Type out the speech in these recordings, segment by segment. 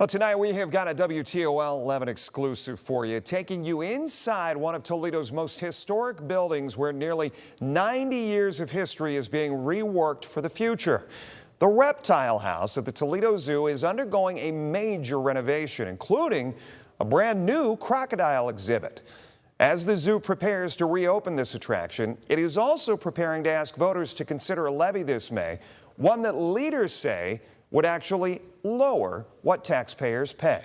Well, tonight we have got a WTOL 11 exclusive for you, taking you inside one of Toledo's most historic buildings where nearly 90 years of history is being reworked for the future. The Reptile House at the Toledo Zoo is undergoing a major renovation, including a brand new crocodile exhibit. As the zoo prepares to reopen this attraction, it is also preparing to ask voters to consider a levy this May, one that leaders say would actually lower what taxpayers pay.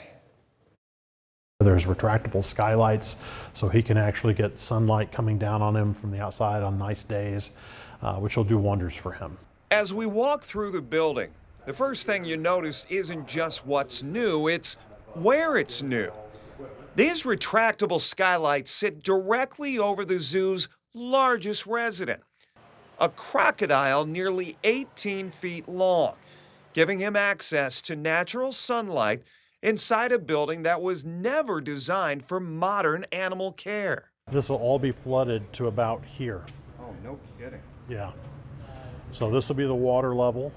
There's retractable skylights, so he can actually get sunlight coming down on him from the outside on nice days, which will do wonders for him. As we walk through the building, the first thing you notice isn't just what's new, it's where it's new. These retractable skylights sit directly over the zoo's largest resident, a crocodile nearly 18 feet long, giving him access to natural sunlight inside a building that was never designed for modern animal care. This will all be flooded to about here. Oh, no kidding. Yeah. So this will be the water level,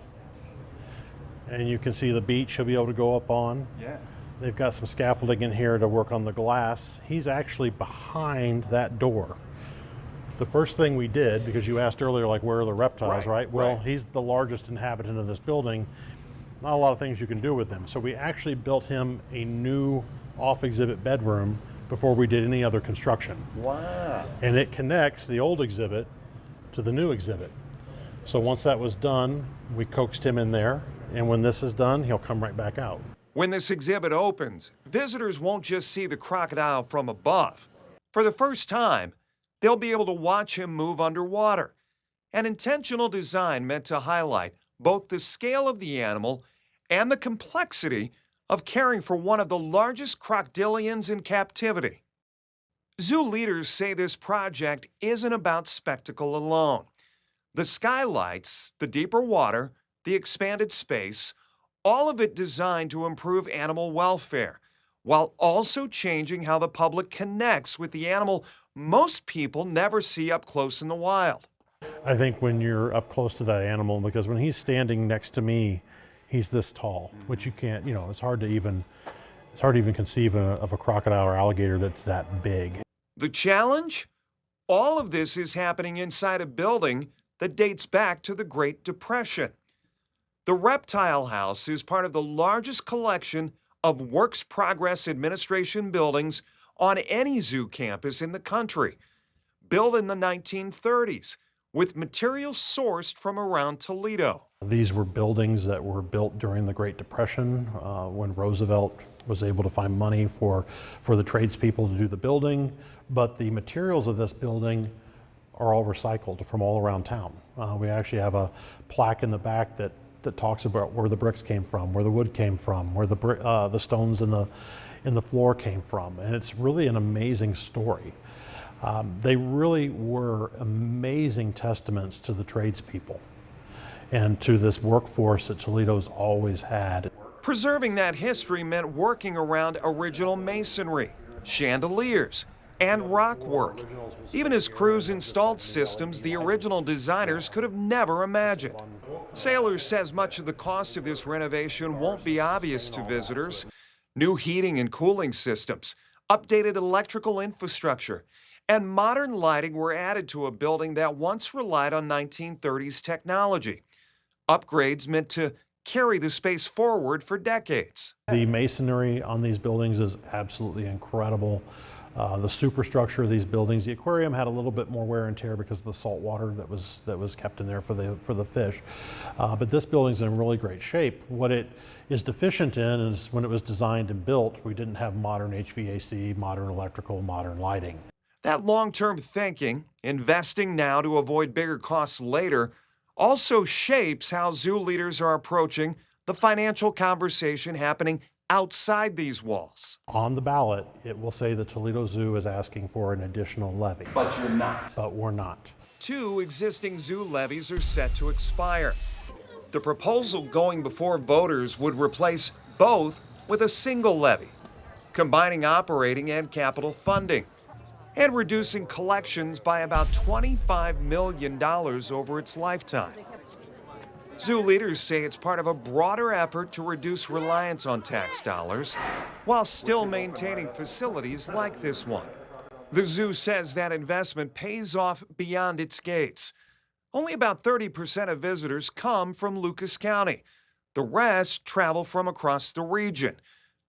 and you can see the beach he'll be able to go up on. Yeah. They've got some scaffolding in here to work on the glass. He's actually behind that door. The first thing we did, because you asked earlier, like, where are the reptiles, right? Well, he's the largest inhabitant of this building. Not a lot of things you can do with him. So we actually built him a new off-exhibit bedroom before we did any other construction. Wow. And it connects the old exhibit to the new exhibit. So once that was done, we coaxed him in there. And when this is done, he'll come right back out. When this exhibit opens, visitors won't just see the crocodile from above. For the first time, they'll be able to watch him move underwater. An intentional design meant to highlight both the scale of the animal and the complexity of caring for one of the largest crocodilians in captivity. Zoo leaders say this project isn't about spectacle alone. The skylights, the deeper water, the expanded space, all of it designed to improve animal welfare, while also changing how the public connects with the animal most people never see up close in the wild. I think when you're up close to that animal, because when he's standing next to me, he's this tall, which you can't, it's hard to even conceive of a crocodile or alligator that's that big. The challenge? All of this is happening inside a building that dates back to the Great Depression. The Reptile House is part of the largest collection of Works Progress Administration buildings on any zoo campus in the country, built in the 1930s with materials sourced from around Toledo. These were buildings that were built during the Great Depression when Roosevelt was able to find money for the tradespeople to do the building, but the materials of this building are all recycled from all around town. We actually have a plaque in the back that talks about where the bricks came from, where the wood came from, where the stones in the floor came from, and it's really an amazing story. They really were amazing testaments to the tradespeople and to this workforce that Toledo's always had. Preserving that history meant working around original masonry, chandeliers, and rock work. Even as crews installed systems the original designers could have never imagined. Sailors says much of the cost of this renovation won't be obvious to visitors. New heating and cooling systems, updated electrical infrastructure, and modern lighting were added to a building that once relied on 1930s technology. Upgrades meant to carry the space forward for decades. The masonry on these buildings is absolutely incredible. The superstructure of these buildings, the aquarium had a little bit more wear and tear because of the salt water that was kept in there for the fish. But this building's in really great shape. What it is deficient in is when it was designed and built, we didn't have modern HVAC, modern electrical, modern lighting. That long-term thinking, investing now to avoid bigger costs later, also shapes how zoo leaders are approaching the financial conversation happening outside these walls. On the ballot, it will say the Toledo Zoo is asking for an additional levy. But you're not. But we're not. 2 existing zoo levies are set to expire. The proposal going before voters would replace both with a single levy, combining operating and capital funding, and reducing collections by about $25 million over its lifetime. Zoo leaders say it's part of a broader effort to reduce reliance on tax dollars while still maintaining facilities like this one. The zoo says that investment pays off beyond its gates. Only about 30% of visitors come from Lucas County. The rest travel from across the region,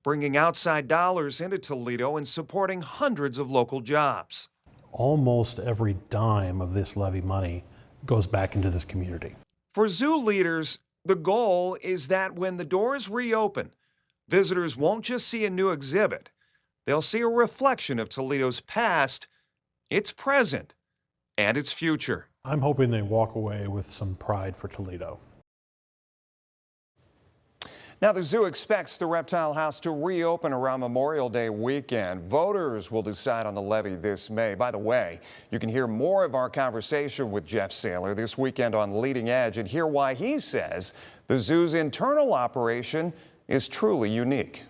bringing outside dollars into Toledo and supporting hundreds of local jobs. Almost every dime of this levy money goes back into this community. For zoo leaders, the goal is that when the doors reopen, visitors won't just see a new exhibit. They'll see a reflection of Toledo's past, its present, and its future. I'm hoping they walk away with some pride for Toledo. Now, the zoo expects the Reptile House to reopen around Memorial Day weekend. Voters will decide on the levy this May. By the way, you can hear more of our conversation with Jeff Saylor this weekend on Leading Edge and hear why he says the zoo's internal operation is truly unique.